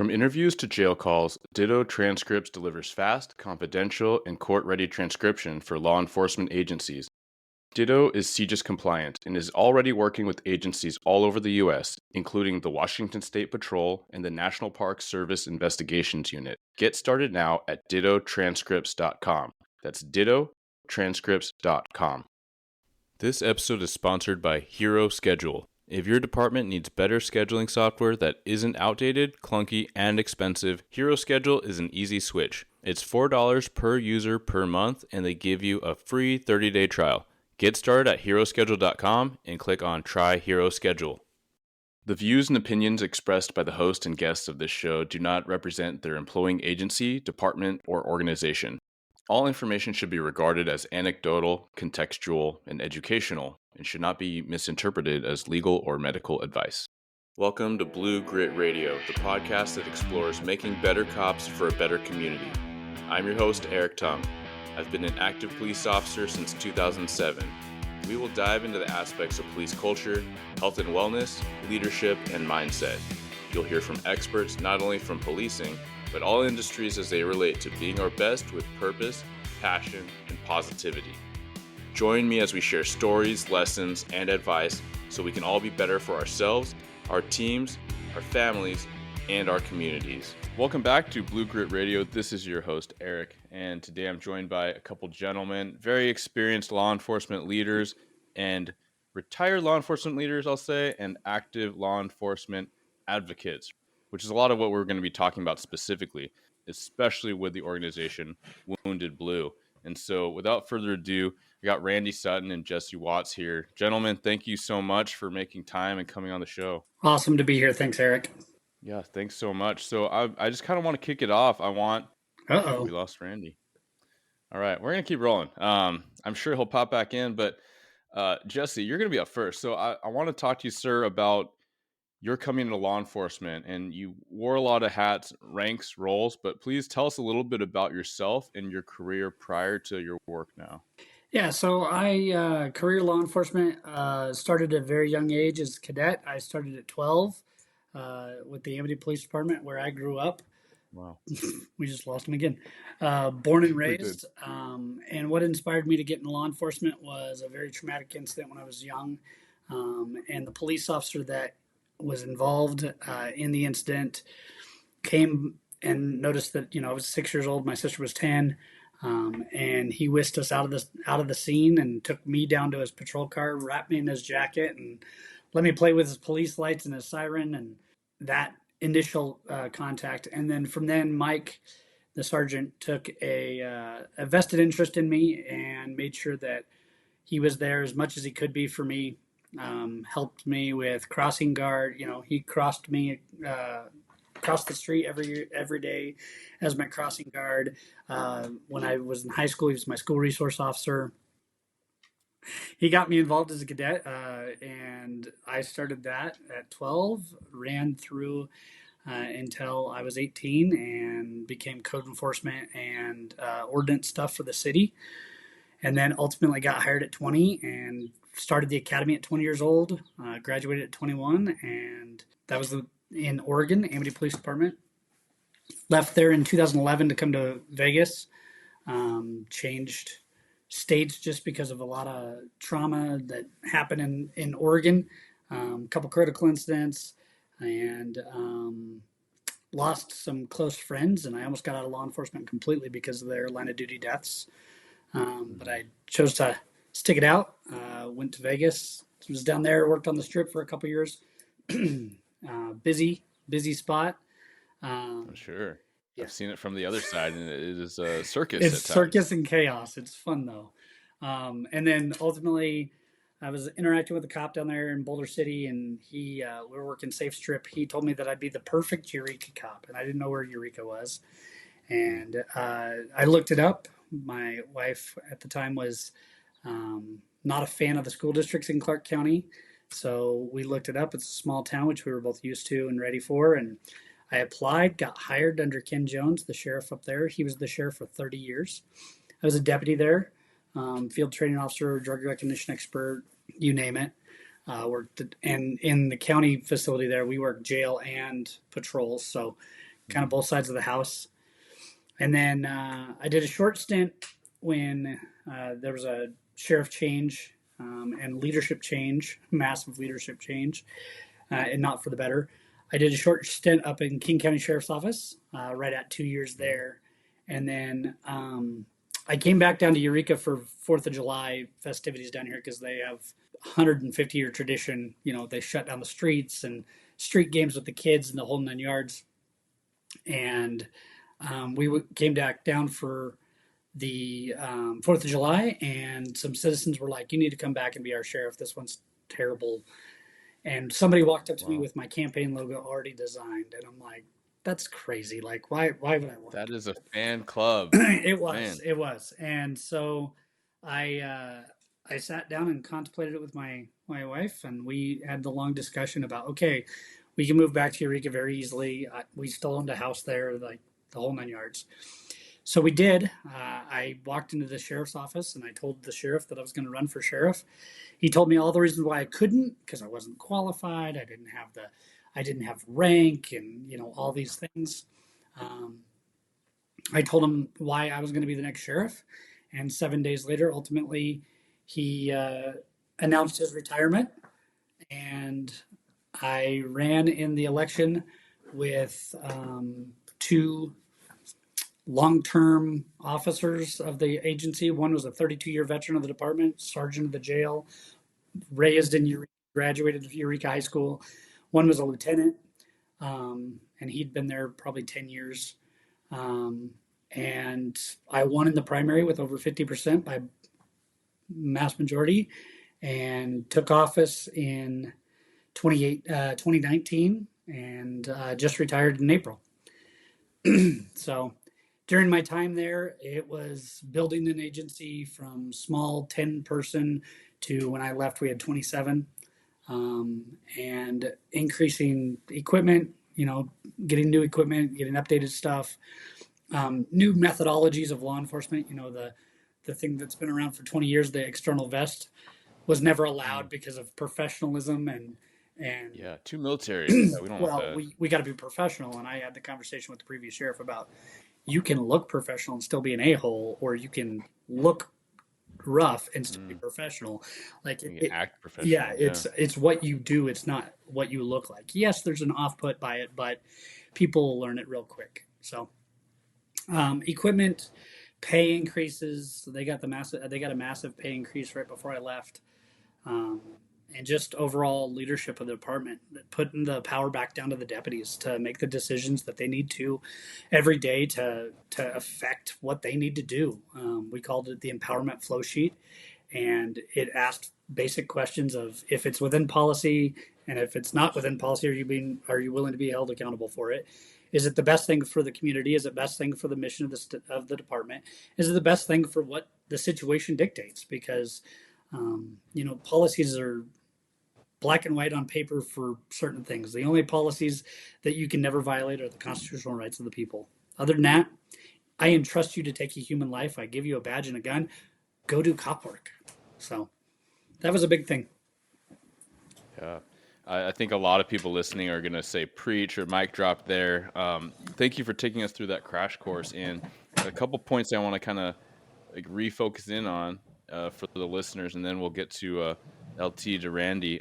From interviews to jail calls, Ditto Transcripts delivers fast, confidential, and court-ready transcription for law enforcement agencies. Ditto is CJIS compliant and is already working with agencies all over the U.S., including the Washington State Patrol and the National Park Service Investigations Unit. Get started now at dittotranscripts.com. That's dittotranscripts.com. This episode is sponsored by Hero Schedule. If your department needs better scheduling software that isn't outdated, clunky, and expensive, Hero Schedule is an easy switch. It's $4 per user per month, and they give you a free 30-day trial. Get started at heroschedule.com and click on Try Hero Schedule. The views and opinions expressed by the host and guests of this show do not represent their employing agency, department, or organization. All information should be regarded as anecdotal, contextual, and educational, and should not be misinterpreted as legal or medical advice. Welcome to Blue Grit Radio, the podcast that explores making better cops for a better community. I'm your host, Eric Tung. I've been an active police officer since 2007. We will dive into the aspects of police culture, health and wellness, leadership, and mindset. You'll hear from experts not only from policing, but all industries as they relate to being our best with purpose, passion, and positivity. Join me as we share stories, lessons, and advice so we can all be better for ourselves, our teams, our families, and our communities. Welcome back to Blue Grit Radio. This is your host, Eric, and today I'm joined by a couple gentlemen, very experienced law enforcement leaders and retired law enforcement leaders, I'll say, and active law enforcement advocates, which is a lot of what we're going to be talking about specifically, especially with the organization Wounded Blue. And so without further ado, we got Randy Sutton and Jesse Watts here. Gentlemen, thank you so much for making time and coming on the show. Awesome to be here. Thanks, Eric. Yeah, thanks so much. So I just kind of want to kick it off. We lost Randy. All right, we're going to keep rolling. I'm sure he'll pop back in, but Jesse, you're going to be up first. So I want to talk to you, sir, about your coming into law enforcement, and you wore a lot of hats, ranks, roles, but please tell us a little bit about yourself and your career prior to your work now. Yeah, so I career law enforcement started at a very young age as a cadet. I started at 12 with the Amity Police Department where I grew up. Wow. We just lost him again. Born and raised. And what inspired me to get into law enforcement was a very traumatic incident when I was young. And the police officer that was involved in the incident came and noticed that, I was 6 years old. My sister was 10. And he whisked us out of the scene and took me down to his patrol car, wrapped me in his jacket, and let me play with his police lights and his siren and that initial contact. And then from then, Mike, the sergeant, took a vested interest in me and made sure that he was there as much as he could be for me. Helped me with crossing guard. He crossed me across the street every day as my crossing guard. When I was in high school, he was my school resource officer. He got me involved as a cadet, and I started that at 12, ran through until I was 18 and became code enforcement and ordnance stuff for the city. And then ultimately got hired at 20 and started the academy at 20 years old, graduated at 21, and that was in Oregon, Amity Police Department. Left there in 2011 to come to Vegas. Changed states just because of a lot of trauma that happened in Oregon. A couple critical incidents, and lost some close friends, and I almost got out of law enforcement completely because of their line of duty deaths. But I chose to stick it out. Went to Vegas, was down there, worked on the Strip for a couple years. Busy spot. I'm sure. Yeah. I've seen it from the other side, and it is a circus. It's circus and chaos. It's fun though. And then ultimately, I was interacting with a cop down there in Boulder City, and we were working Safe Strip. He told me that I'd be the perfect Eureka cop, and I didn't know where Eureka was. And I looked it up. My wife at the time was not a fan of the school districts in Clark County. So we looked it up. It's a small town, which we were both used to and ready for. And I applied, got hired under Ken Jones, the sheriff up there. He was the sheriff for 30 years. I was a deputy there, field training officer, drug recognition expert, you name it. And in the county facility there, we worked jail and patrols. So kind of both sides of the house. And then I did a short stint when there was a sheriff change and leadership change, massive leadership change, and not for the better. I did a short stint up in King County Sheriff's Office, right at 2 years there. And then I came back down to Eureka for 4th of July festivities down here because they have 150-year tradition. You know, they shut down the streets and street games with the kids and the whole 9 yards. And we came back down for the 4th of July, and some citizens were like, "You need to come back and be our sheriff. This one's terrible." And somebody walked up to me with my campaign logo already designed, and I'm like, "That's crazy! Like, why would I want That to?" is a fan club. Man. It was, and so I sat down and contemplated it with my wife, and we had the long discussion about, okay, we can move back to Eureka very easily. We still owned a house there, like the whole 9 yards. So we did. I walked into the sheriff's office and I told the sheriff that I was going to run for sheriff. He told me all the reasons why I couldn't, because I wasn't qualified. I didn't have rank, and all these things. Um, I told him why I was going to be the next sheriff, and 7 days later, ultimately, he announced his retirement, and I ran in the election with two long-term officers of the agency. One was a 32-year veteran of the department, sergeant of the jail, raised in Eureka, graduated Eureka High School. One was a lieutenant, and he'd been there probably 10 years. And I won in the primary with over 50% by mass majority, and took office in 2019, and just retired in April. So during my time there, it was building an agency from small 10-person to, when I left, we had 27, and increasing equipment, getting new equipment, getting updated stuff, new methodologies of law enforcement. The thing that's been around for 20 years, the external vest, was never allowed because of professionalism and Yeah, too military. Yeah, we don't want well, that. we got to be professional. And I had the conversation with the previous sheriff about, you can look professional and still be an a-hole, or you can look rough and still be professional. Like You can act professional. yeah, it's what you do. It's not what you look like. Yes, there's an off put by it, but people learn it real quick. So equipment, pay increases. They got a massive pay increase right before I left. Um, and just overall leadership of the department, putting the power back down to the deputies to make the decisions that they need to every day to affect what they need to do. We called it the empowerment flow sheet, and it asked basic questions of, if it's within policy, and if it's not within policy, are you willing to be held accountable for it? Is it the best thing for the community? Is it the best thing for the mission of the department? Is it the best thing for what the situation dictates? Because policies are black and white on paper for certain things. The only policies that you can never violate are the constitutional rights of the people. Other than that, I entrust you to take a human life. I give you a badge and a gun. Go do cop work. So that was a big thing. Yeah. I think a lot of people listening are going to say preach or mic drop there. Thank you for taking us through that crash course. And a couple points I want to kind of refocus in on for the listeners, and then we'll get to LT to Randy,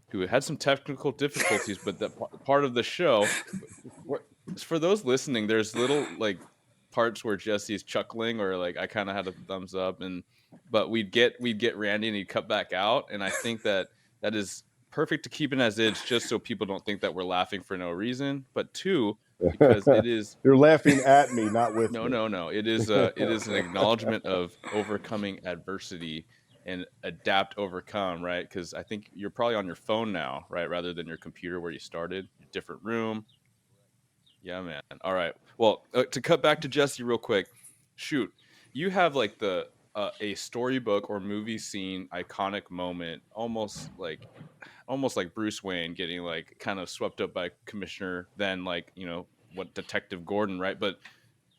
who had some technical difficulties, but that part of the show, for those listening, there's little parts where Jesse's chuckling, or I kind of had a thumbs up, but we'd get Randy and he'd cut back out, and I think that is perfect to keep it as is, just so people don't think that we're laughing for no reason. But two, because it is you're laughing at me, not with me. No. It is an acknowledgement of overcoming adversity and adapt, overcome, right? Because I think you're probably on your phone now, right, rather than your computer where you started, different room. Yeah, man. All right. Well, to cut back to Jesse real quick, shoot, you have a storybook or movie scene iconic moment, almost like Bruce Wayne getting kind of swept up by Commissioner, then what Detective Gordon, right? But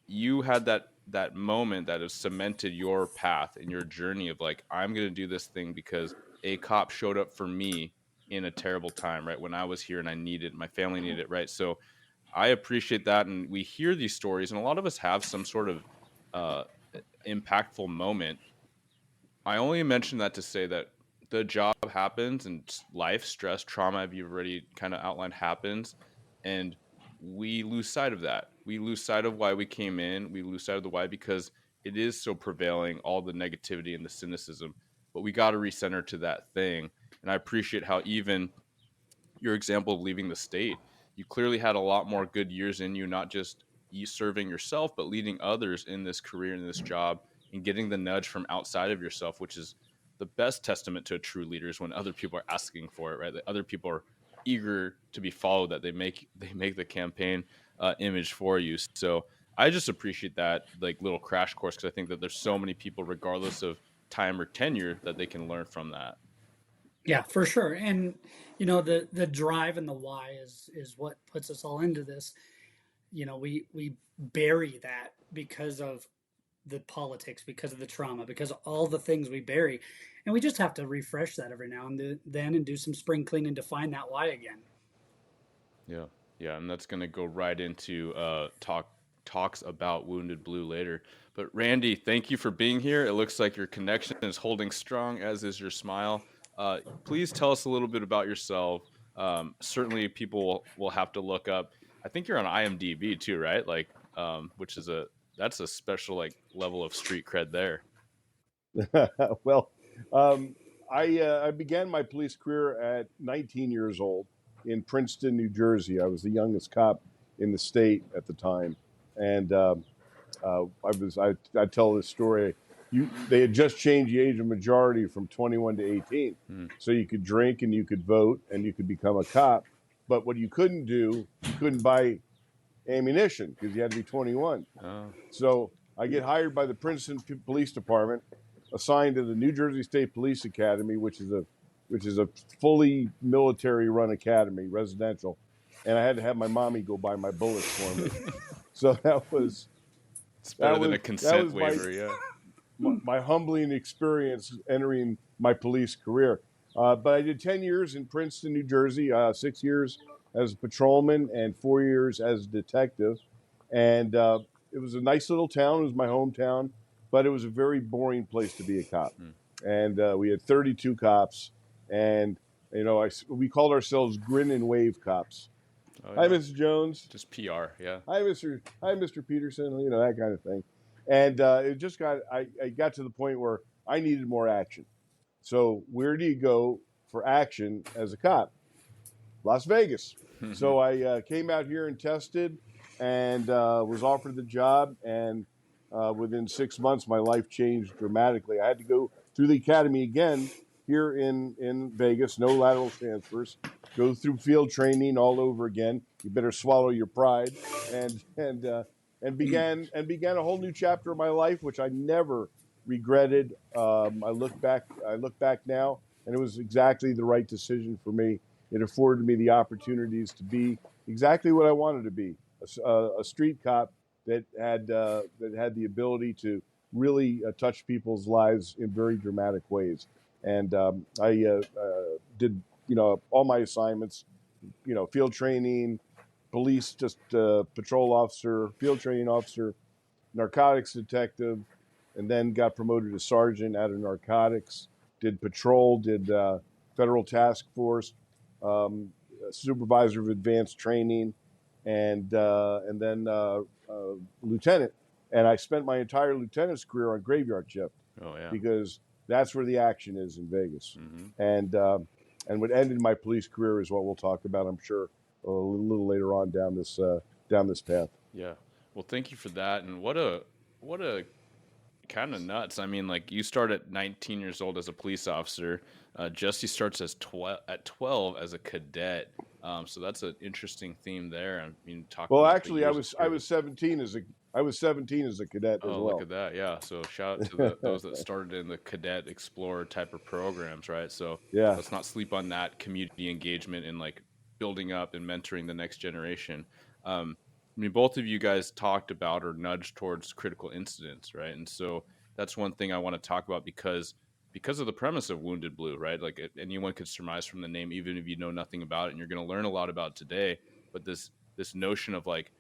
you had that moment that has cemented your path and your journey of I'm going to do this thing because a cop showed up for me in a terrible time, right? When I was here and I needed, my family needed it, right? So I appreciate that. And we hear these stories, and a lot of us have some sort of impactful moment. I only mention that to say that the job happens and life, stress, trauma, you've already kind of outlined, happens. And we lose sight of that. We lose sight of why we came in. We lose sight of the why because it is so prevailing, all the negativity and the cynicism. But we got to recenter to that thing. And I appreciate how even your example of leaving the state, you clearly had a lot more good years in you, not just you serving yourself, but leading others in this career, in this job, and getting the nudge from outside of yourself, which is the best testament to a true leader is when other people are asking for it, right? That other people are eager to be followed, that they make the campaign image for you. So I just appreciate that like little crash course because I think that there's so many people, regardless of time or tenure, that they can learn from that. Yeah, for sure. And the drive and the why is what puts us all into this. We bury that because of the politics, because of the trauma, because of all the things we bury. And we just have to refresh that every now and then and do some spring cleaning to find that why again. Yeah. Yeah, and that's going to go right into talks about Wounded Blue later. But Randy, thank you for being here. It looks like your connection is holding strong, as is your smile. Please tell us a little bit about yourself. Certainly, people will have to look up. I think you're on IMDb too, right? Like, which is that's a special like level of street cred there. Well, I began my police career at 19 years old in Princeton, New Jersey. I was the youngest cop in the state at the time, and I tell this story. They had just changed the age of majority from 21 to 18, so you could drink and you could vote and you could become a cop. But what you couldn't do, you couldn't buy ammunition because you had to be 21. Oh. So I get hired by the Princeton Police Department, assigned to the New Jersey State Police Academy, which is a fully military-run academy, residential, and I had to have my mommy go buy my bullets for me. So that was it's better than a consent waiver, yeah. My humbling experience entering my police career. But I did 10 years in Princeton, New Jersey, 6 years as a patrolman and 4 years as a detective. And it was a nice little town. It was my hometown, but it was a very boring place to be a cop. And we had 32 cops, and we called ourselves grin and wave cops. Oh, yeah. Hi, Mr. Jones. Just PR, yeah. Hi, Mr. Peterson. That kind of thing. And I got to the point where I needed more action. So where do you go for action as a cop? Las Vegas. So I came out here and tested and was offered the job. And within 6 months, my life changed dramatically. I had to go through the academy again here in Vegas, no lateral transfers, go through field training all over again. You better swallow your pride and began a whole new chapter of my life, which I never regretted. I look back now, and it was exactly the right decision for me. It afforded me the opportunities to be exactly what I wanted to be, a street cop that had the ability to really touch people's lives in very dramatic ways. And I did all my assignments, field training, police, just patrol officer, field training officer, narcotics detective, and then got promoted to sergeant out of narcotics. Did patrol, did federal task force, supervisor of advanced training, and then lieutenant. And I spent my entire lieutenant's career on graveyard shift. Oh, yeah. Because that's where the action is in Vegas. And what ended my police career is what we'll talk about, I'm sure, a little later on down this path. Yeah. Well, thank you for that. And what a kind of nuts. I mean, like, you start at 19 years old as a police officer. Jesse starts at 12 as a cadet. So that's an interesting theme there. I mean, well, actually, I was 17 as a cadet as well. Oh, look at that! Yeah. So shout out to those that started in the cadet explorer type of programs, right? So yeah, let's not sleep on that community engagement and like building up and mentoring the next generation. I mean, both of you guys talked about or nudged towards critical incidents, right? And so that's one thing I want to talk about because of the premise of Wounded Blue, right? Like anyone could surmise from the name, even if you know nothing about it, and you're going to learn a lot about it today. But this this notion of like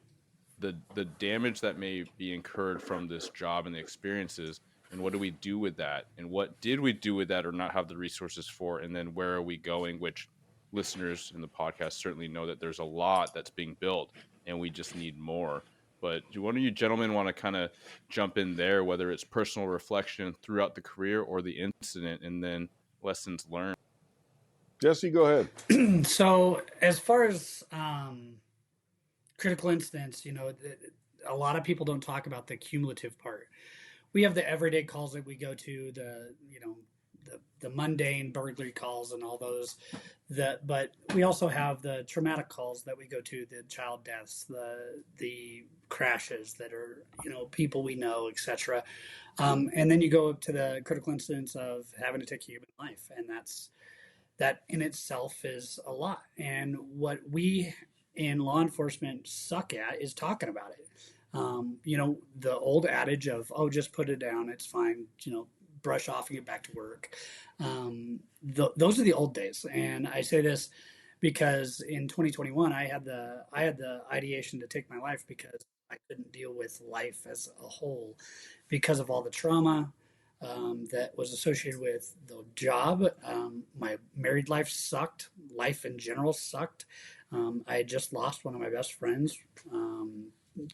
the damage that may be incurred from this job and the experiences, and what do we do with that, and what did we do with that or not have the resources for, and then where are we going, which listeners in the podcast certainly know that there's a lot that's being built and we just need more. But do one of you gentlemen want to kind of jump in there, whether it's personal reflection throughout the career or the incident, and then lessons learned? Jesse, go ahead. So as far as critical incidents, a lot of people don't talk about the cumulative part. We have the everyday calls that we go to, the mundane burglary calls and all those. But we also have the traumatic calls that we go to, the child deaths, the crashes that are people we know, etc. And then you go up to the critical incidents of having to take a human life, and that in itself is a lot. And what we in law enforcement suck at is talking about it. The old adage of, oh, just put it down, it's fine, brush off and get back to work. Those are the old days. And I say this because in 2021, I had the ideation to take my life because I couldn't deal with life as a whole because of all the trauma that was associated with the job. My married life sucked. Life in general sucked. I had just lost one of my best friends,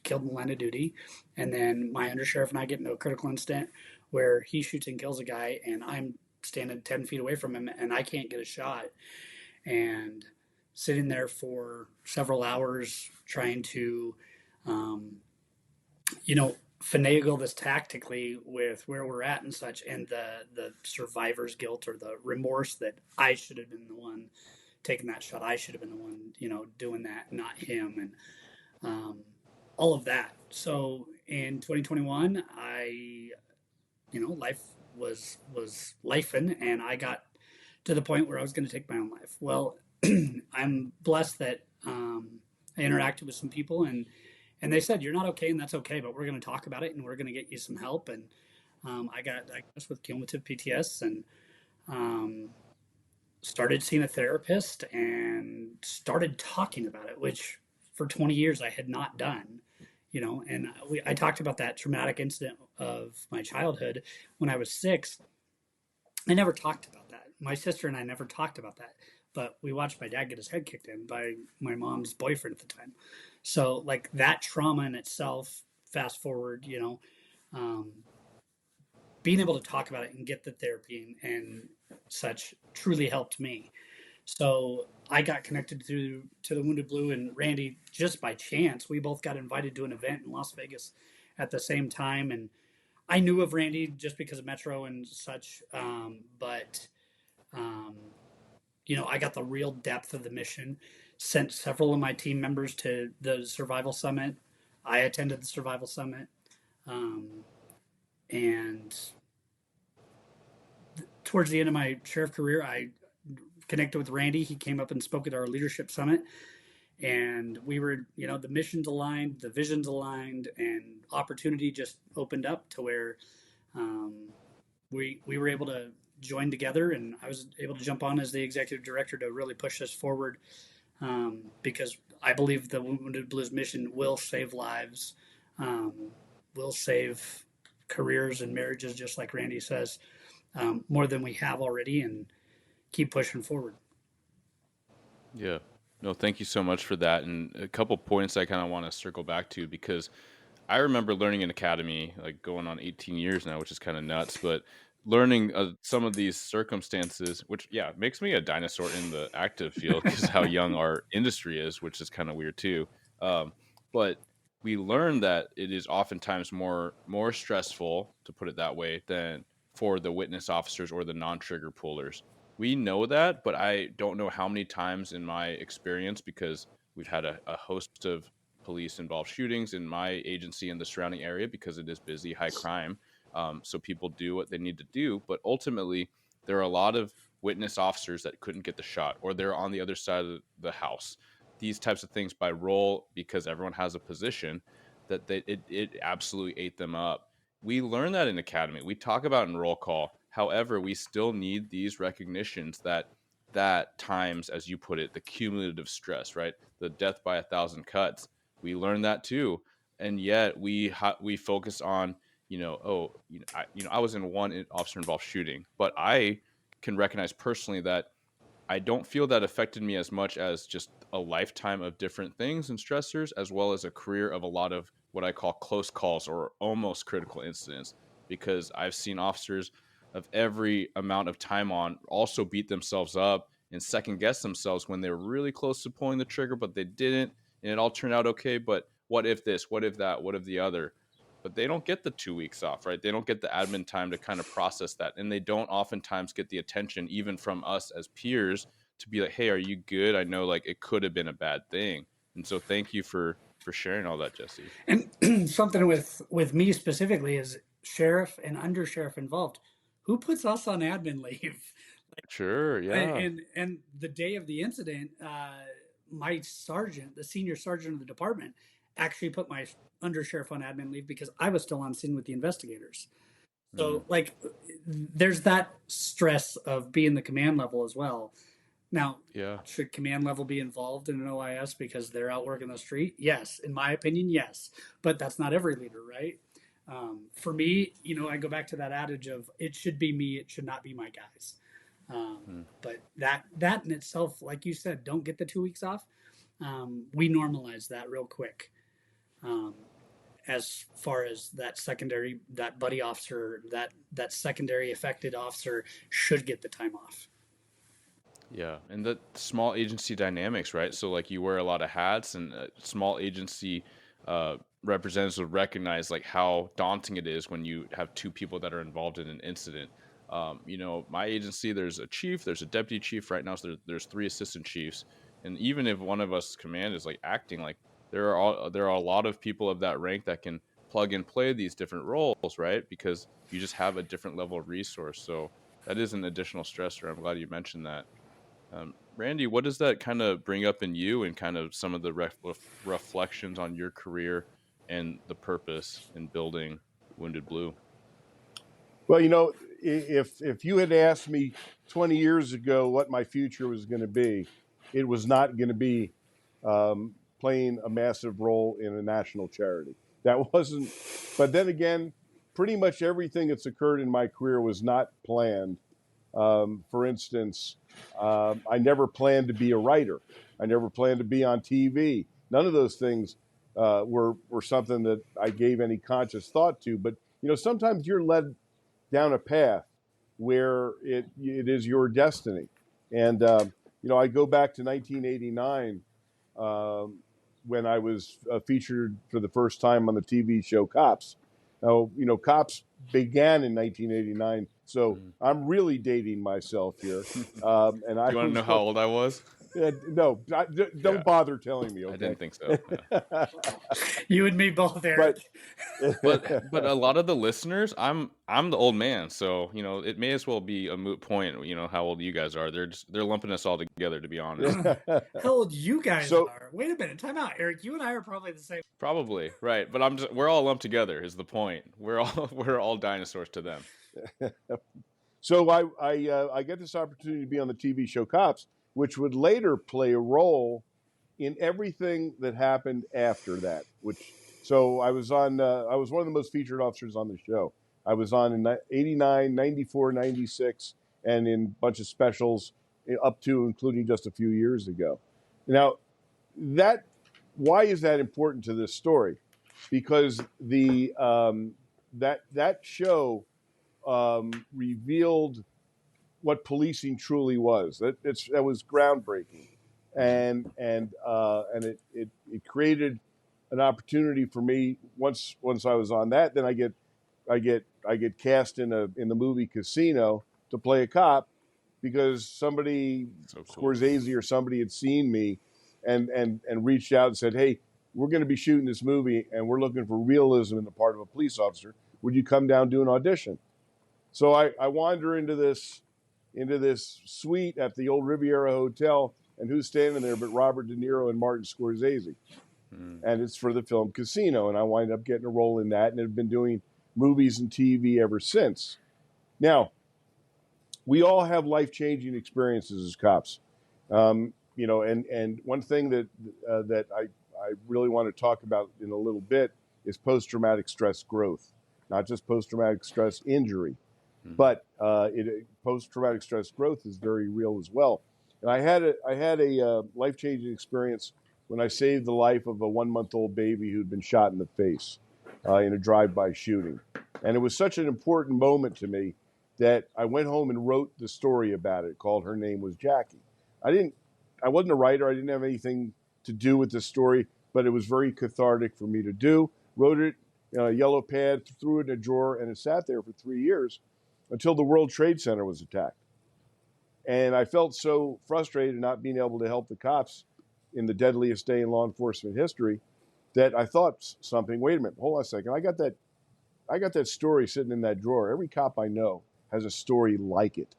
killed in the line of duty. And then my undersheriff and I get into a critical incident where he shoots and kills a guy, and I'm standing 10 feet away from him, and I can't get a shot. And sitting there for several hours trying to, finagle this tactically with where we're at and such, and the survivor's guilt or the remorse that I should have been the one taking that shot. I should have been the one, doing that, not him, and all of that. So in 2021, life was lifing, and I got to the point where I was going to take my own life. Well, I'm blessed that I interacted with some people, and they said, you're not okay, and that's okay, but we're going to talk about it, and we're going to get you some help. And I got diagnosed with cumulative PTS, and started seeing a therapist and started talking about it, which for 20 years I had not done. And I talked about that traumatic incident of my childhood when I was 6. I never talked about that. My sister and I never talked about that, but we watched my dad get his head kicked in by my mom's boyfriend at the time. So like that trauma in itself, fast forward, being able to talk about it and get the therapy and such truly helped me. So I got connected to the Wounded Blue and Randy just by chance. We both got invited to an event in Las Vegas at the same time, and I knew of Randy just because of Metro and such. But I got the real depth of the mission. Sent several of my team members to the Survival Summit. I attended the Survival Summit, and towards the end of my sheriff career, I connected with Randy. He came up and spoke at our leadership summit, and we were, the missions aligned, the visions aligned, and opportunity just opened up to where we were able to join together, and I was able to jump on as the executive director to really push this forward, because I believe the Wounded Blues mission will save lives, will save careers and marriages, just like Randy says, more than we have already, and keep pushing forward. Yeah. No, thank you so much for that. And a couple points I kind of want to circle back to, because I remember learning in academy, like going on 18 years now, which is kind of nuts, but learning some of these circumstances, which, yeah, makes me a dinosaur in the active field because how young our industry is, which is kind of weird too. But we learn that it is oftentimes more stressful, to put it that way, than for the witness officers or the non-trigger pullers. We know that, but I don't know how many times in my experience, because we've had a host of police involved shootings in my agency and the surrounding area because it is busy, high crime. So people do what they need to do. But ultimately, there are a lot of witness officers that couldn't get the shot, or they're on the other side of the house. These types of things by role, because everyone has a position, that it absolutely ate them up. We learn that in academy. We talk about in roll call. However, we still need these recognitions that that times, as you put it, the cumulative stress, right? The death by 1,000 cuts. We learned that too, and yet we focus on, I was in one officer involved shooting, but I can recognize personally that I don't feel that affected me as much as just a lifetime of different things and stressors, as well as a career of a lot of what I call close calls or almost critical incidents. Because I've seen officers of every amount of time on also beat themselves up and second guess themselves when they were really close to pulling the trigger, but they didn't, and it all turned out okay. But what if this? What if that? What if the other? But they don't get the 2 weeks off, right? They don't get the admin time to kind of process that. And they don't oftentimes get the attention, even from us as peers, to be like, hey, are you good? I know like it could have been a bad thing. And so thank you for sharing all that, Jesse. And something with me specifically is sheriff and undersheriff involved. Who puts us on admin leave? Sure, yeah. And the day of the incident, my sergeant, the senior sergeant of the department, actually put my undersheriff on admin leave because I was still on scene with the investigators. So like, there's that stress of being the command level as well. Now, Yeah. should command level be involved in an OIS because they're out working the street? Yes, in my opinion, yes. But that's not every leader, right? For me, I go back to that adage of it should be me, it should not be my guys. But that in itself, like you said, don't get the 2 weeks off. We normalize that real quick. As far as that buddy officer, that secondary affected officer should get the time off. Yeah, and the small agency dynamics, right? So like you wear a lot of hats, and small agency representatives would recognize like how daunting it is when you have two people that are involved in an incident. My agency, there's a chief, there's a deputy chief right now, so there's three assistant chiefs, and even if one of us command is like acting, like there are a lot of people of that rank that can plug and play these different roles, right? Because you just have a different level of resource. So that is an additional stressor. I'm glad you mentioned that. Randy, what does that kind of bring up in you, and kind of some of the reflections on your career and the purpose in building Wounded Blue? Well, if you had asked me 20 years ago what my future was going to be, it was not going to be playing a massive role in a national charity. That wasn't. But then again, pretty much everything that's occurred in my career was not planned. For instance, I never planned to be a writer. I never planned to be on TV. None of those things were something that I gave any conscious thought to. But sometimes you're led down a path where it is your destiny. And I go back to 1989 when I was featured for the first time on the TV show Cops. Now, Cops began in 1989. So I'm really dating myself here. And Do you want to know how old I was? No, don't bother telling me. Okay? I didn't think so. Yeah. You and me both, Eric. But a lot of the listeners, I'm the old man, so it may as well be a moot point. How old you guys are. They're lumping us all together, to be honest. How old you guys are? Wait a minute, time out, Eric. You and I are probably the same. Probably right, but we're all lumped together. Is the point? We're all dinosaurs to them. So I get this opportunity to be on the TV show Cops, which would later play a role in everything that happened after that. So I was on. I was one of the most featured officers on the show. I was on in 89, 94, 96, and in a bunch of specials up to including just a few years ago. Now, why is that important to this story? Because that show revealed what policing truly was. That was groundbreaking, and it created an opportunity for me. Once I was on that, then I get cast in the movie Casino to play a cop because somebody, Scorsese or somebody, had seen me and reached out and said, "Hey, we're going to be shooting this movie and we're looking for realism in the part of a police officer. Would you come down and do an audition?" So I wander into this suite at the old Riviera Hotel, and who's standing there but Robert De Niro and Martin Scorsese. And it's for the film Casino, and I wind up getting a role in that, and have been doing movies and TV ever since. Now, we all have life-changing experiences as cops. And one thing that I really want to talk about in a little bit is post-traumatic stress growth, not just post-traumatic stress injury, but post-traumatic stress growth is very real as well. And I had a life-changing experience when I saved the life of a 1-month-old baby who'd been shot in the face in a drive-by shooting. And it was such an important moment to me that I went home and wrote the story about it, called Her Name Was Jackie. I wasn't a writer. I didn't have anything to do with the story, but it was very cathartic for me to do. Wrote it in a yellow pad, threw it in a drawer, and it sat there for 3 years until the World Trade Center was attacked. And I felt so frustrated not being able to help the cops in the deadliest day in law enforcement history that I thought something, wait a minute, hold on a second. I got that story sitting in that drawer. Every cop I know has a story like it.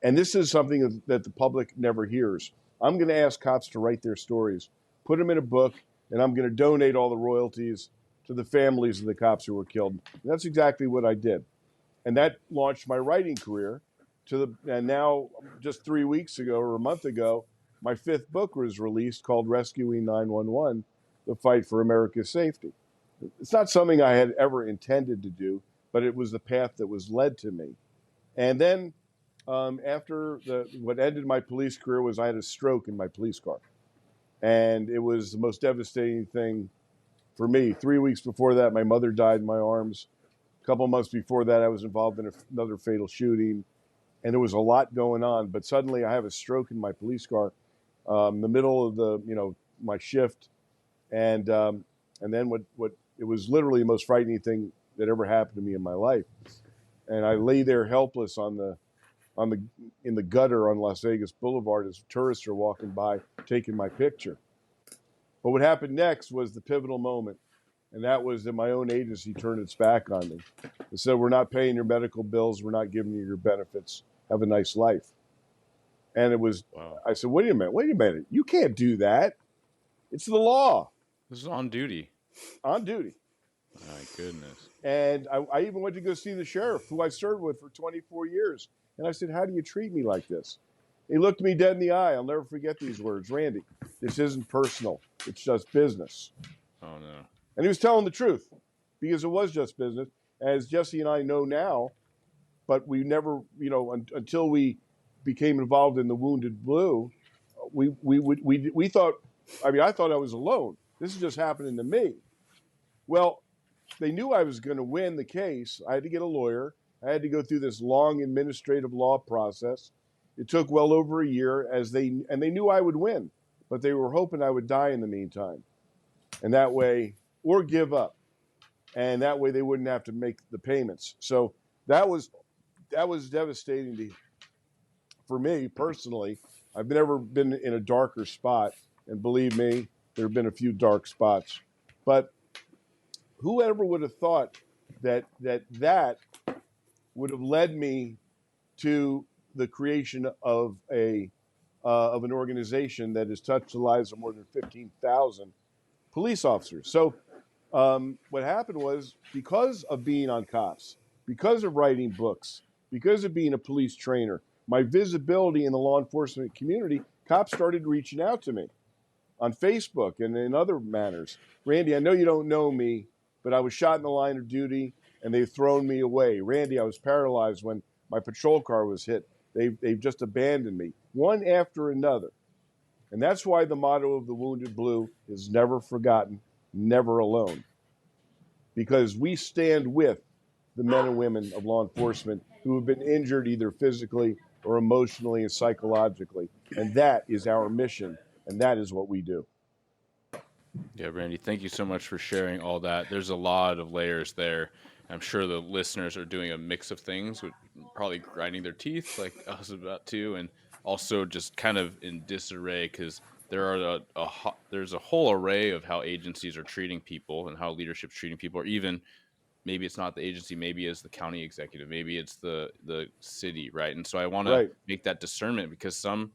And this is something that the public never hears. I'm going to ask cops to write their stories, put them in a book, and I'm going to donate all the royalties to the families of the cops who were killed. And that's exactly what I did. And that launched my writing career and now just 3 weeks ago or a month ago, my 5th book was released called Rescuing 911, The Fight for America's Safety. It's not something I had ever intended to do, but it was the path that was led to me. And then after what ended my police career was I had a stroke in my police car. And it was the most devastating thing for me. 3 weeks before that, my mother died in my arms. A couple of months before that, I was involved in another fatal shooting. And there was a lot going on. But suddenly I have a stroke in my police car in the middle of my shift. And then what it was literally the most frightening thing that ever happened to me in my life. And I lay there helpless in the gutter on Las Vegas Boulevard as tourists are walking by taking my picture. But what happened next was the pivotal moment, and that was that my own agency turned its back on me. It said, "We're not paying your medical bills. We're not giving you your benefits. Have a nice life." And it was, wow. I said, wait a minute. You can't do that. It's the law. This is on duty. On duty. My goodness. And I even went to go see the sheriff, who I served with for 24 years. And I said, "How do you treat me like this?" He looked me dead in the eye. I'll never forget these words. "Randy, this isn't personal. It's just business." Oh, no. And he was telling the truth, because it was just business, as Jesse and I know now. But we never, until we became involved in the Wounded Blue, we thought, I thought I was alone. This is just happening to me. Well, they knew I was going to win the case. I had to get a lawyer. I had to go through this long administrative law process. It took well over a year, and they knew I would win, but they were hoping I would die in the meantime. And that way, or give up. And that way they wouldn't have to make the payments. So that was devastating for me personally. I've never been in a darker spot, and believe me, there have been a few dark spots. But whoever would have thought that would have led me to the creation of an organization that has touched the lives of more than 15,000 police officers. So what happened was, because of being on cops, because of writing books, because of being a police trainer, my visibility in the law enforcement community, cops started reaching out to me on Facebook and in other manners. "Randy, I know you don't know me, but I was shot in the line of duty and they've thrown me away. Randy, I was paralyzed when my patrol car was hit. They've just abandoned me." One after another. And that's why the motto of the Wounded Blue is never forgotten, never alone. Because we stand with the men and women of law enforcement who have been injured either physically or emotionally and psychologically. And that is our mission, and that is what we do. Yeah, Randy, thank you so much for sharing all that. There's a lot of layers there. I'm sure the listeners are doing a mix of things, with probably grinding their teeth like I was about to, and also just kind of in disarray, because there's a whole array of how agencies are treating people and how leadership's treating people, or even maybe it's not the agency, maybe it's the county executive, maybe it's the city, right? And so I want to make that discernment, because some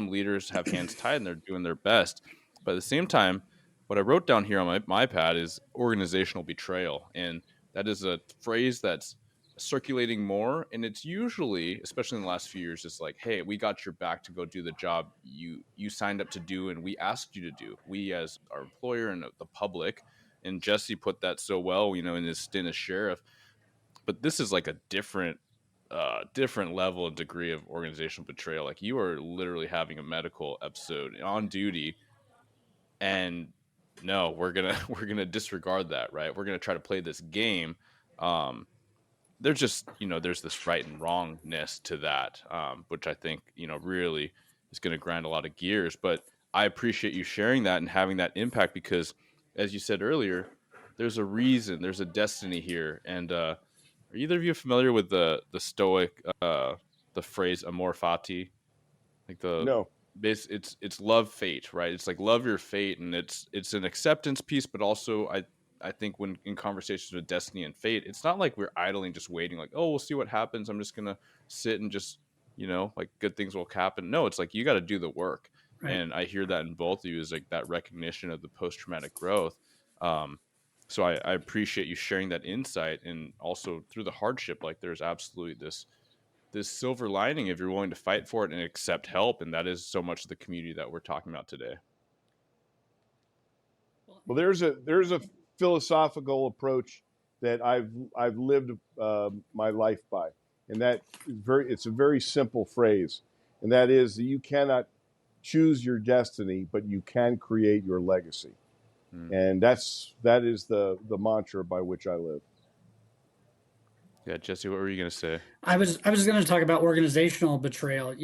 leaders have hands tied and they're doing their best, but at the same time, what I wrote down here on my pad is organizational betrayal, and that is a phrase that's circulating more, and it's usually, especially in the last few years, it's like, hey, we got your back to go do the job you signed up to do and we asked you to do, we as our employer and the public. And Jesse put that so well, in his stint as sheriff. But this is like a different level and degree of organizational betrayal. Like, you are literally having a medical episode on duty, and no, we're gonna we're gonna disregard that, right? We're gonna try to play this game. There's just, there's this right and wrongness to that, which I think, really is going to grind a lot of gears. But I appreciate you sharing that and having that impact, because as you said earlier, there's a reason, there's a destiny here. And are either of you familiar with the Stoic, the phrase amor fati? Like the No. base, it's love fate, right? It's like love your fate, and it's an acceptance piece, but also I think when in conversations with destiny and fate, it's not like we're idling just waiting, like, oh, we'll see what happens, I'm just gonna sit and just, like, good things will happen. No, it's like you got to do the work. Right. And I hear that in both of you, is like that recognition of the post-traumatic growth. um so I appreciate you sharing that insight, and also through the hardship, like, there's absolutely this silver lining if you're willing to fight for it and accept help. And that is so much of the community that we're talking about today. Well, there's a philosophical approach that I've lived my life by, and that is it's a very simple phrase, and that is that you cannot choose your destiny, but you can create your legacy. And that is the mantra by which I live. Yeah, Jesse, what were you going to say? I was going to talk about organizational betrayal.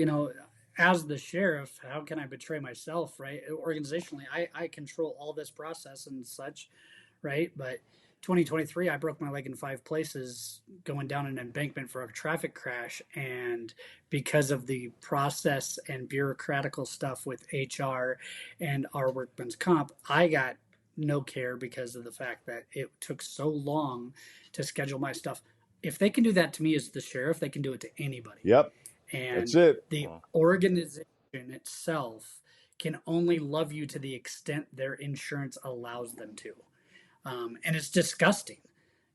As the sheriff, how can I betray myself, right? Organizationally, I control all this process and such, right? But 2023, I broke my leg in 5 places going down an embankment for a traffic crash. And because of the process and bureaucratical stuff with HR and our workman's comp, I got no care because of the fact that it took so long to schedule my stuff. If they can do that to me as the sheriff, they can do it to anybody. Yep. And that's it. The organization itself can only love you to the extent their insurance allows them to. And it's disgusting.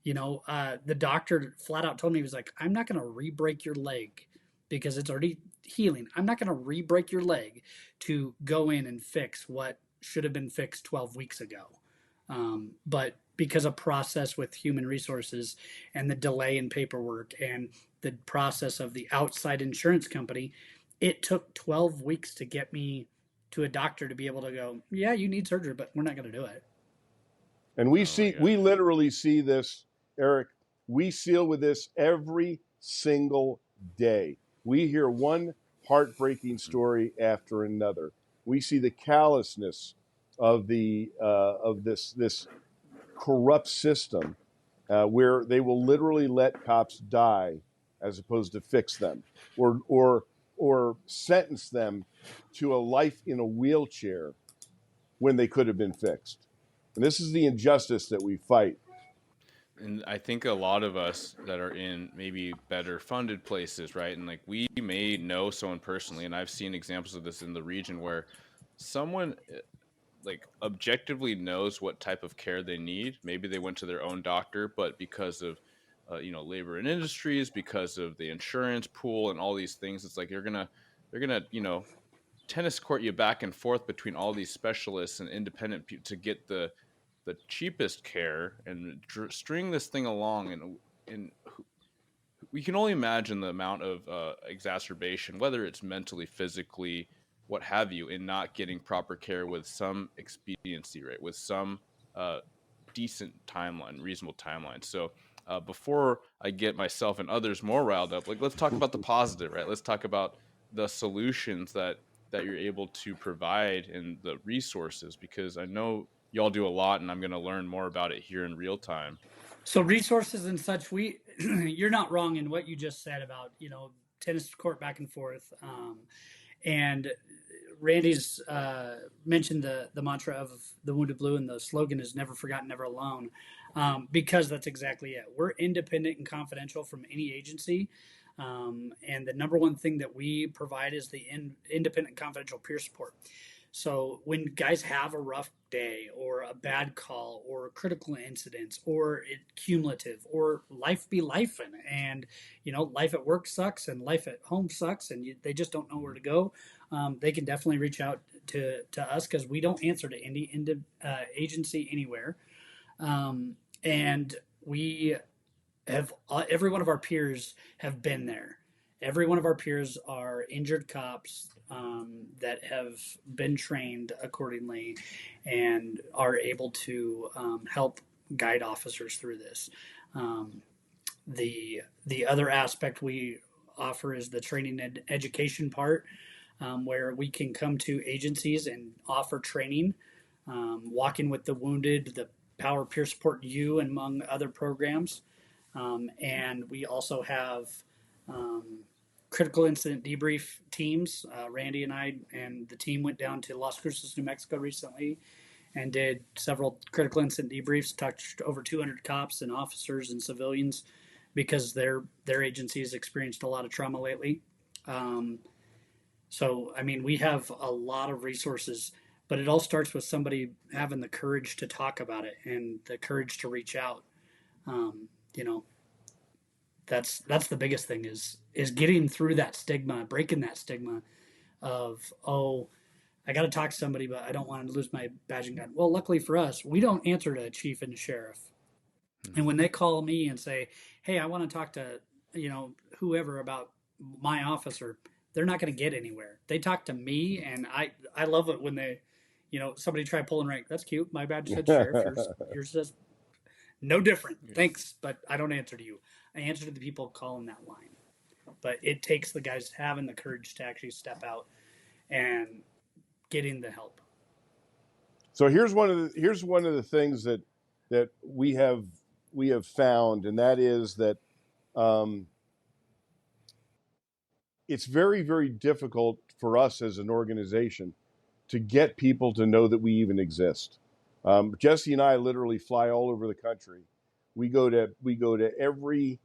The doctor flat out told me, he was like, I'm not going to re-break your leg because it's already healing. I'm not going to re-break your leg to go in and fix what should have been fixed 12 weeks ago. But because of process with human resources and the delay in paperwork and the process of the outside insurance company, it took 12 weeks to get me to a doctor to be able to go, yeah, you need surgery, but we're not going to do it. And we literally see this, Eric. We deal with this every single day. We hear one heartbreaking story after another. We see the callousness of this corrupt system, where they will literally let cops die as opposed to fix them, or sentence them to a life in a wheelchair when they could have been fixed. And this is the injustice that we fight. And I think a lot of us that are in maybe better funded places, right? And like, we may know someone personally, and I've seen examples of this in the region, where someone like objectively knows what type of care they need. Maybe they went to their own doctor, but because of labor and industries, because of the insurance pool and all these things, it's like they're gonna tennis court you back and forth between all these specialists and independent to get the cheapest care and string this thing along. And we can only imagine the amount of exacerbation, whether it's mentally, physically, what have you, in not getting proper care with some expediency, right? With some decent timeline, reasonable timeline. So before I get myself and others more riled up, like, let's talk about the positive, right? Let's talk about the solutions that you're able to provide and the resources, because I know y'all do a lot, and I'm going to learn more about it here in real time. So resources and such, you're not wrong in what you just said about, tennis court back and forth. And Randy's mentioned the mantra of the Wounded Blue, and the slogan is never forgotten, never alone, because that's exactly it. We're independent and confidential from any agency. And the number one thing that we provide is the independent confidential peer support. So when guys have a rough day or a bad call or critical incidents or cumulative or life be life and life at work sucks and life at home sucks and they just don't know where to go, they can definitely reach out to us because we don't answer to any agency anywhere, and we have every one of our peers have been there. Every one of our peers are injured cops that have been trained accordingly and are able to help guide officers through this. Um, the other aspect we offer is the training and education part, where we can come to agencies and offer training, walking with the wounded, the Power Peer Support U, among other programs. And we also have um, critical incident debrief teams. Randy and I and the team went down to Las Cruces, New Mexico recently and did several critical incident debriefs, touched over 200 cops and officers and civilians because their agencies experienced a lot of trauma lately. Um, so, I mean, we have a lot of resources, but it all starts with somebody having the courage to talk about it and the courage to reach out. Um, you know, that's the biggest thing is getting through that stigma, breaking that stigma of, oh, I got to talk to somebody, but I don't want to lose my badge and gun. Well, luckily for us, we don't answer to a chief and a sheriff. And when they call me and say, "Hey, I want to talk to whoever about my officer," they're not going to get anywhere. They talk to me, and I love it when they, somebody try pulling rank. That's cute. My badge said sheriff. Yours says no different. Thanks, but I don't answer to you. I answer to the people calling that line. But it takes the guys having the courage to actually step out and getting the help. So here's one of the things that we have found, and that is that it's very, very difficult for us as an organization to get people to know that we even exist. Jesse and I literally fly all over the country. We go to every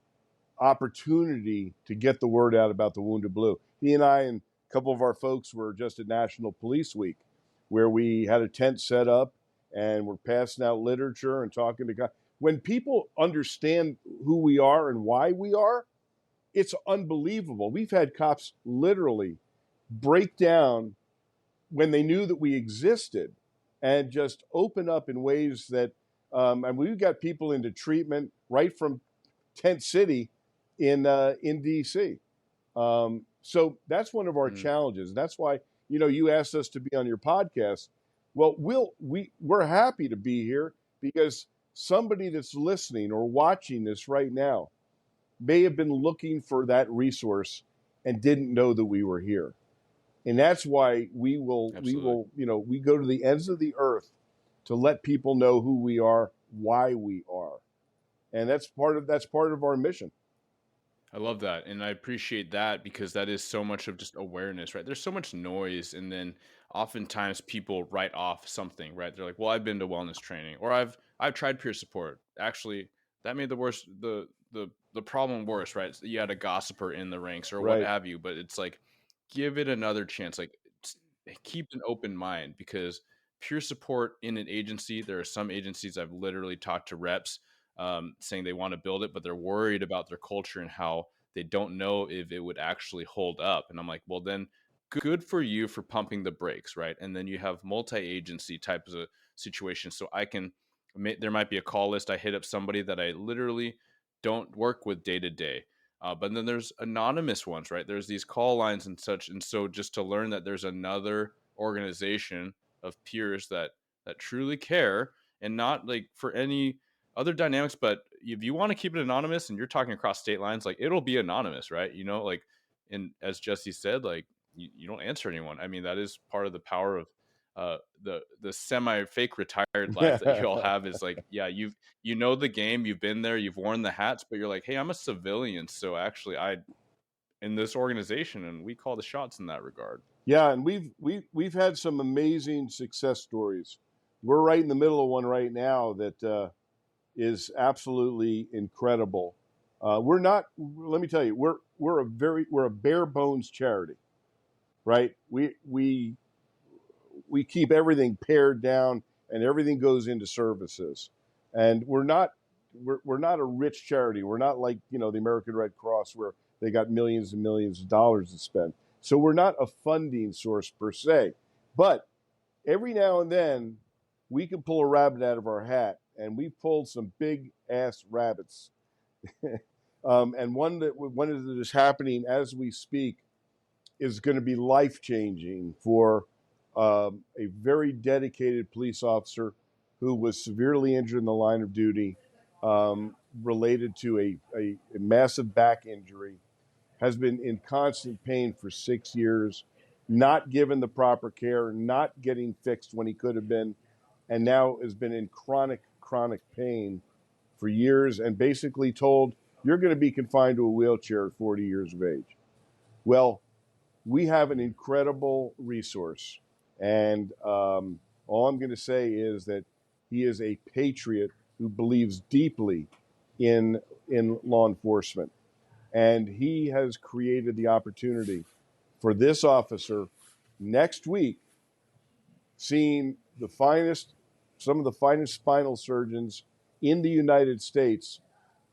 opportunity to get the word out about the Wounded Blue. He and I and a couple of our folks were just at National Police Week, where we had a tent set up and we're passing out literature and talking to guys. When people understand who we are and why we are, it's unbelievable. We've had cops literally break down when they knew that we existed and just open up in ways that, and we've got people into treatment right from Tent City in DC. So that's one of our challenges. That's why, you asked us to be on your podcast. Well, we're happy to be here because somebody that's listening or watching this right now may have been looking for that resource and didn't know that we were here. And that's why we go to the ends of the earth to let people know who we are, why we are. And that's part of our mission. I love that. And I appreciate that because that is so much of just awareness, right? There's so much noise. And then oftentimes people write off something, right? They're like, well, I've been to wellness training or I've tried peer support. Actually, that made the problem worse, right? You had a gossiper in the ranks or what have you, but it's like, give it another chance. Like keep an open mind because peer support in an agency, there are some agencies I've literally talked to reps saying they want to build it, but they're worried about their culture and how they don't know if it would actually hold up. And I'm like, well, then good for you for pumping the brakes, right? And then you have multi-agency types of situations. So there might be a call list. I hit up somebody that I literally don't work with day to day. But then there's anonymous ones, right? There's these call lines and such. And so just to learn that there's another organization of peers that truly care and not like for any other dynamics, but if you want to keep it anonymous and you're talking across state lines, like it'll be anonymous, right? Like, and as Jesse said, like you don't answer anyone. I mean, that is part of the power of the semi fake retired life that you all have is like, yeah, the game, you've been there, you've worn the hats, but you're like, hey, I'm a civilian, so actually I in this organization and we call the shots in that regard. Yeah, and we've had some amazing success stories. We're right in the middle of one right now that is absolutely incredible. We're not. Let me tell you, we're a bare bones charity, right? we keep everything pared down and everything goes into services. And we're not a rich charity. We're not like, the American Red Cross where they got millions and millions of dollars to spend. So we're not a funding source per se. But every now and then we can pull a rabbit out of our hat, and we've pulled some big ass rabbits. And one that is happening as we speak is going to be life changing for a very dedicated police officer who was severely injured in the line of duty, related to a massive back injury, has been in constant pain for 6 years, not given the proper care, not getting fixed when he could have been, and now has been in chronic pain for years, and basically told, you're going to be confined to a wheelchair at 40 years of age. Well, we have an incredible resource, and all I'm going to say is that he is a patriot who believes deeply in law enforcement, and he has created the opportunity for this officer next week, seeing some of the finest spinal surgeons in the United States,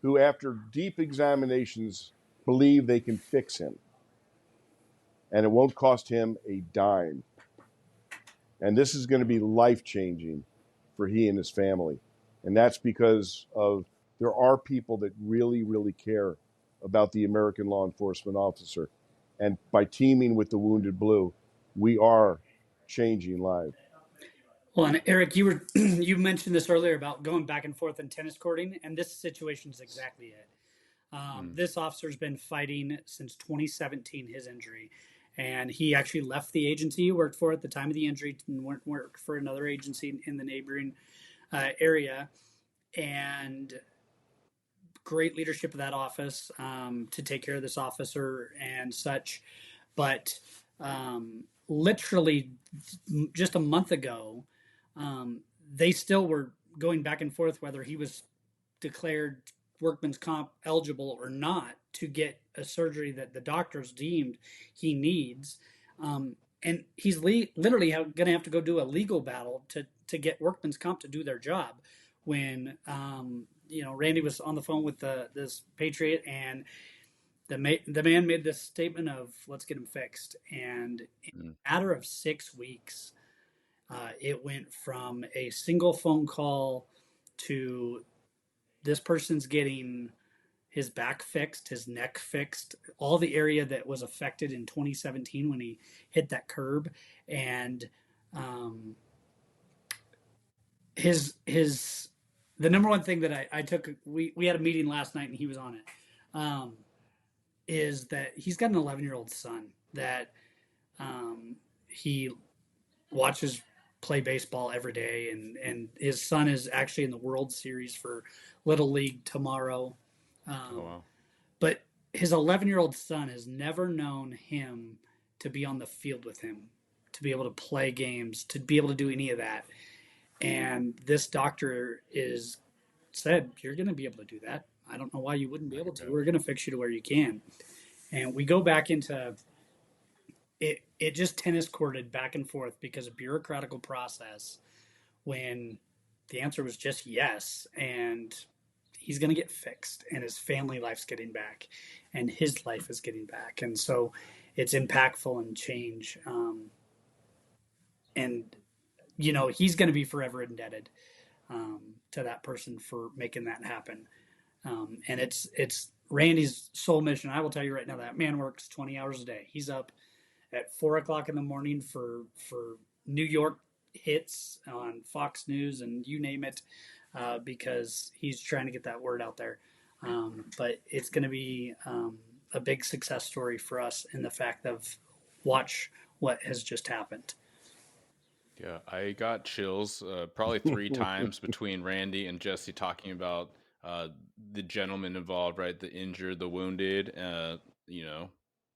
who, after deep examinations, believe they can fix him. And it won't cost him a dime. And this is going to be life-changing for he and his family. And that's because there are people that really, really care about the American law enforcement officer. And by teaming with the Wounded Blue, we are changing lives. Well, and Eric, you mentioned this earlier about going back and forth in tennis courting, and this situation is exactly it. This officer's been fighting since 2017, his injury, and he actually left the agency he worked for at the time of the injury and worked for another agency in the neighboring area, and great leadership of that office to take care of this officer and such. But literally just a month ago, they still were going back and forth whether he was declared workman's comp eligible or not to get a surgery that the doctors deemed he needs. And he's literally going to have to go do a legal battle to get workman's comp to do their job. When Randy was on the phone with this patriot, and the man made this statement of, let's get him fixed. And in a matter of 6 weeks, it went from a single phone call to this person's getting his back fixed, his neck fixed, all the area that was affected in 2017 when he hit that curb. And the number one thing that I took, we had a meeting last night and he was on it, is that he's got an 11-year-old son that he watches play baseball every day, and his son is actually in the World Series for Little League tomorrow. Wow. But his 11-year-old son has never known him to be on the field with him, to be able to play games, to be able to do any of that. And this doctor said, you're going to be able to do that. I don't know why you wouldn't be able to. We're going to fix you to where you can. And we go back into it. It just tennis courted back and forth because of bureaucratical process, when the answer was just yes. And he's going to get fixed, and his family life's getting back, and his life is getting back. And so it's impactful and change. And he's going to be forever indebted to that person for making that happen. And it's Randy's sole mission. I will tell you right now, that man works 20 hours a day. He's up at 4:00 in the morning for New York hits on Fox News and you name it, because he's trying to get that word out there. But it's going to be a big success story for us in the fact of watch what has just happened. Yeah, I got chills probably 3 times between Randy and Jesse talking about the gentleman involved, right? The injured, the wounded,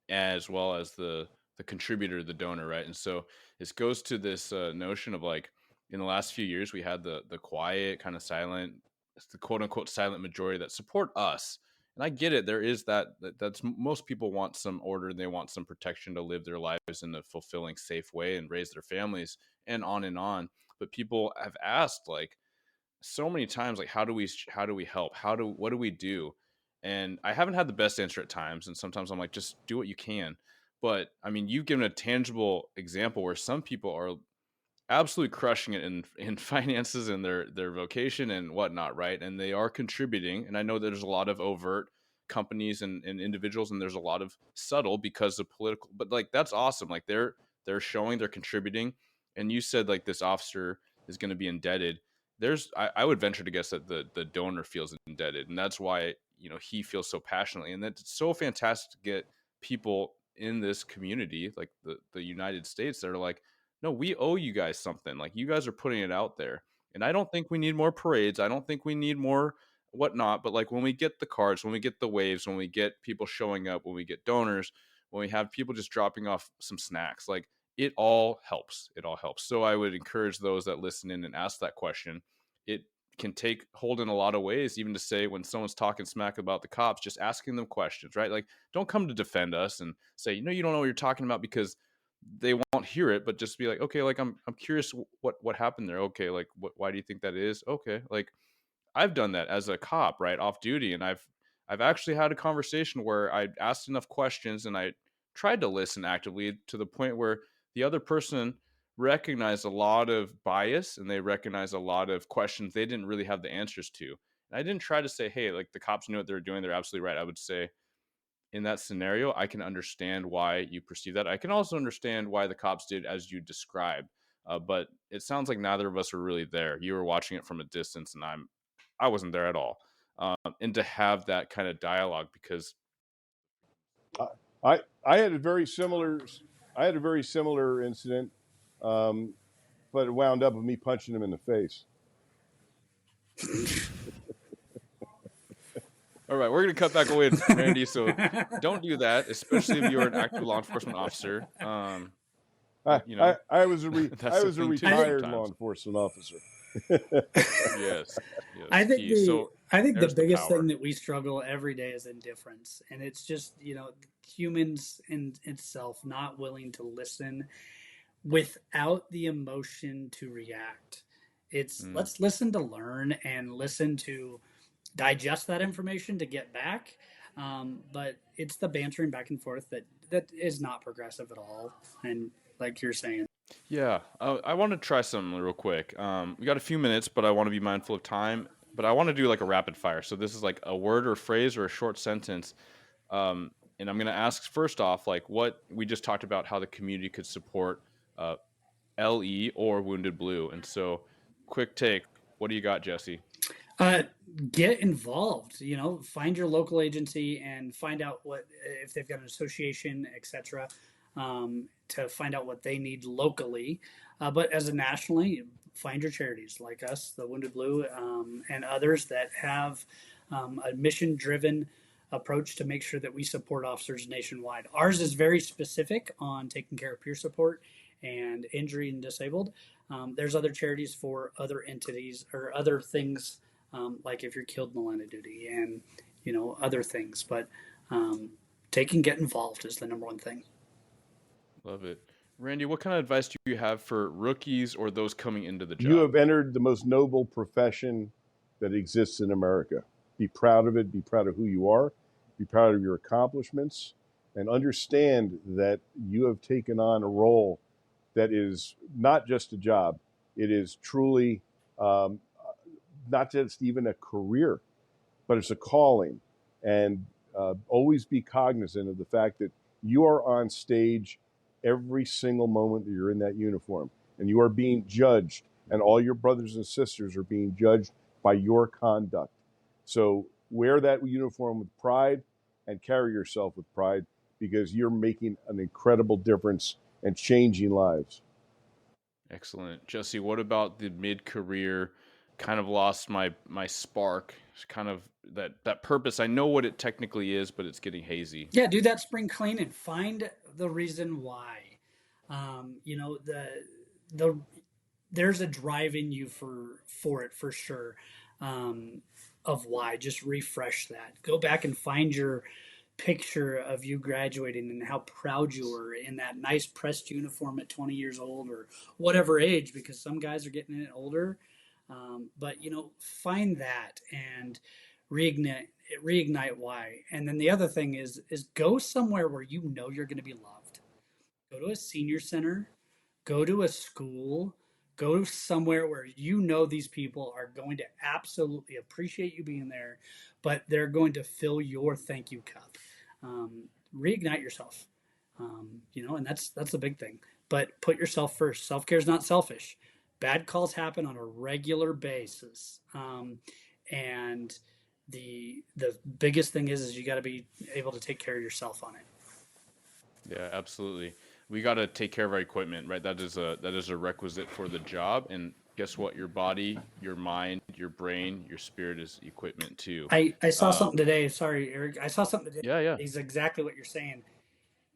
as well as the contributor, the donor, right? And so this goes to this notion of, like, in the last few years, we had the quiet, kind of silent, the quote unquote silent majority that support us And I get it. There is that's most people want some order and they want some protection to live their lives in a fulfilling, safe way and raise their families and on and on. But people have asked like so many times, like, how do we help? What do we do? And I haven't had the best answer at times. And sometimes I'm like, just do what you can. But I mean, you've given a tangible example where some people are absolutely crushing it in finances and their vocation and whatnot, right? And they are contributing. And I know there's a lot of overt companies and individuals, and there's a lot of subtle because of political. But like that's awesome. Like they're showing they're contributing. And you said like this officer is going to be indebted. I would venture to guess that the donor feels indebted, and that's why he feels so passionately, and that's so fantastic to get people in this community like the United States that are like, no, we owe you guys something. Like you guys are putting it out there. And I don't think we need more parades. I don't think we need more whatnot. But like when we get the cards, when we get the waves, when we get people showing up, when we get donors, when we have people just dropping off some snacks, like it all helps. It all helps. So I would encourage those that listen in and ask that question. It can take hold in a lot of ways, even to say when someone's talking smack about the cops, just asking them questions, right? Like don't come to defend us and say, you don't know what you're talking about, because they won't hear it, but just be like, okay, like I'm curious what happened there. Okay, like why do you think that is? Okay, like I've done that as a cop, right, off duty, and I've actually had a conversation where I asked enough questions and I tried to listen actively to the point where the other person recognized a lot of bias and they recognized a lot of questions they didn't really have the answers to. And I didn't try to say, hey, like the cops knew what they were doing, they're absolutely right. I would say, in that scenario, I can understand why you perceive that. I can also understand why the cops did as you described. But it sounds like neither of us were really there. You were watching it from a distance, and I wasn't there at all. And to have that kind of dialogue, because I had a very similar incident, but it wound up with me punching him in the face. all right, we're gonna cut back away, Randy. So don't do that, especially if you're an active law enforcement officer. I was a That's the thing too. retired law Sometimes, enforcement officer. yes, I yes, think key. So the there's the biggest power. thing that we struggle every day is indifference, and it's just humans in itself not willing to listen without the emotion to react. It's Mm. let's listen to learn and listen to digest that information to get back. But it's the bantering back and forth that is not progressive at all. And like you're saying, Yeah, I want to try something real quick. We got a few minutes, but I want to be mindful of time. But I want to do like a rapid fire. So this is like a word or phrase or a short sentence. Um, and I'm going to ask first off, like what we just talked about, how the community could support uh, LE or Wounded Blue. And so, quick take. What do you got, Jesse? uh, get involved. Find your local agency and find out what if they've got an association, etc. To find out what they need locally. But as a nationally, find your charities like us, the Wounded Blue, and others that have a mission-driven approach to make sure that we support officers nationwide. Ours is very specific on taking care of peer support and injury and disabled. There's other charities for other entities or other things, like if you're killed in the line of duty and other things. But take and get involved is the number one thing. Love it. Randy, what kind of advice do you have for rookies or those coming into the You job? have entered the most noble profession that exists in America. Be proud of it. Be proud of who you are. Be proud of your accomplishments, and understand that you have taken on a role that is not just a job. It is truly um, not just even a career, but it's a calling. And always be cognizant of the fact that you are on stage every single moment that you're in that uniform, and you are being judged, and all your brothers and sisters are being judged by your conduct. So wear that uniform with pride and carry yourself with pride, because you're making an incredible difference and changing lives. Excellent. Jesse, what about the mid-career, kind of lost my spark, kind of that purpose? I know what it technically is, but it's getting hazy. Yeah, do that spring cleaning. Find the um, you know the the there's a drive in you for it for sure. of why. Just refresh that. Go back and find your picture of you graduating and how proud you were in that nice pressed uniform at 20 years old or whatever age, because some guys are getting it older. But find that and reignite why. And then the other thing is go somewhere where you're going to be loved. Go to a senior center, go to a school, go somewhere where these people are going to absolutely appreciate you being there, but they're going to fill your thank you cup. Reignite yourself, and that's the big thing. But put yourself first. Self-care is not selfish. Bad calls happen on a regular basis, and the biggest thing is you got to be able to take care of yourself on it. Yeah, absolutely. We got to take care of our equipment, right? That is a requisite for the job. And guess what? Your body, your mind, your brain, your spirit is equipment too. I saw something today. Sorry, Eric. I saw something today. Yeah. It's exactly what you're saying.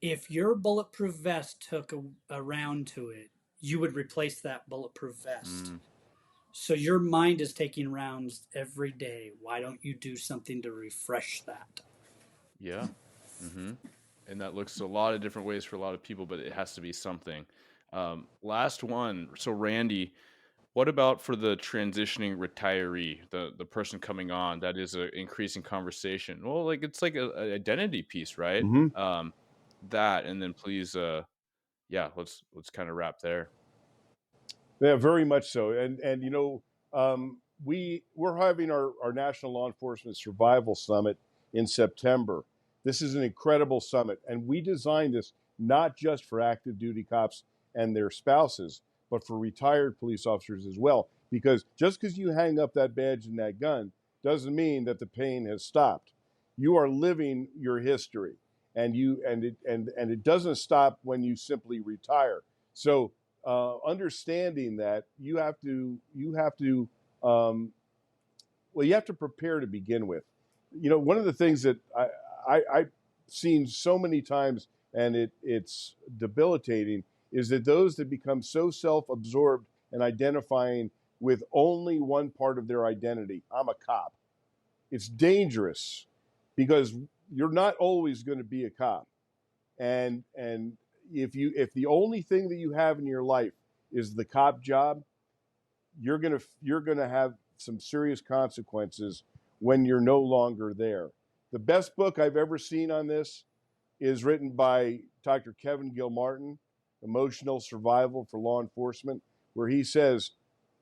If your bulletproof vest took a round to it, you would replace that bulletproof vest. So your mind is taking rounds every day. Why don't you do something to refresh that? Yeah. And that looks a lot of different ways for a lot of people, but it has to be something. Last one. So Randy, what about for the transitioning retiree, the person coming on? That is an increasing conversation. Well, it's like an identity piece, right? Mm-hmm. That, and then please, let's kind of wrap there. Yeah, very much so. And we're having our National Law Enforcement Survival Summit in September. This is an incredible summit, and we designed this not just for active duty cops and their spouses, but for retired police officers as well. Because just because you hang up that badge and that gun doesn't mean that the pain has stopped. You are living your history, and it doesn't stop when you simply retire. So understanding that you have to prepare to begin with. One of the things that I've seen so many times, and it's debilitating, is that those that become so self-absorbed and identifying with only one part of their identity, I'm a cop. It's dangerous because you're not always going to be a cop. And if the only thing that you have in your life is the cop job, you're gonna have some serious consequences when you're no longer there. The best book I've ever seen on this is written by Dr. Kevin Gilmartin, Emotional Survival for Law Enforcement, where he says,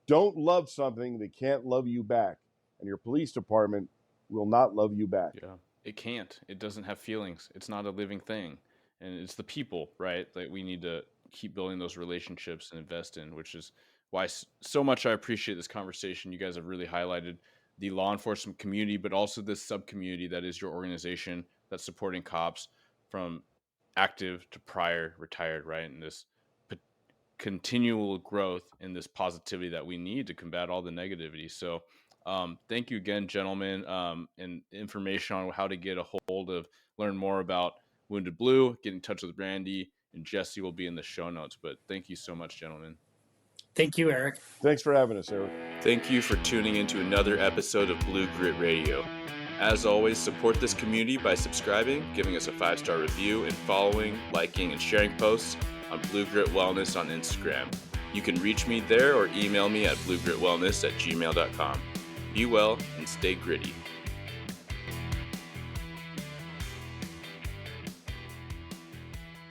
don't love something that can't love you back, and your police department will not love you back. Yeah, it can't. It doesn't have feelings. It's not a living thing. And it's the people, right, that we need to keep building those relationships and invest in, which is why so much I appreciate this conversation. You guys have really highlighted the law enforcement community, but also this sub-community that is your organization that's supporting cops from active to prior retired, right? And this continual growth and this positivity that we need to combat all the negativity. So thank you again, gentlemen, and information on how to get a hold of, learn more about Wounded Blue, get in touch with Randy, and Jesse will be in the show notes. But thank you so much, gentlemen. Thank you, Eric. Thanks for having us, Eric. Thank you for tuning into another episode of Blue Grit Radio. As always, support this community by subscribing, giving us a 5-star review, and following, liking, and sharing posts on Blue Grit Wellness on Instagram. You can reach me there or email me at bluegritwellness@gmail.com. Be well and stay gritty.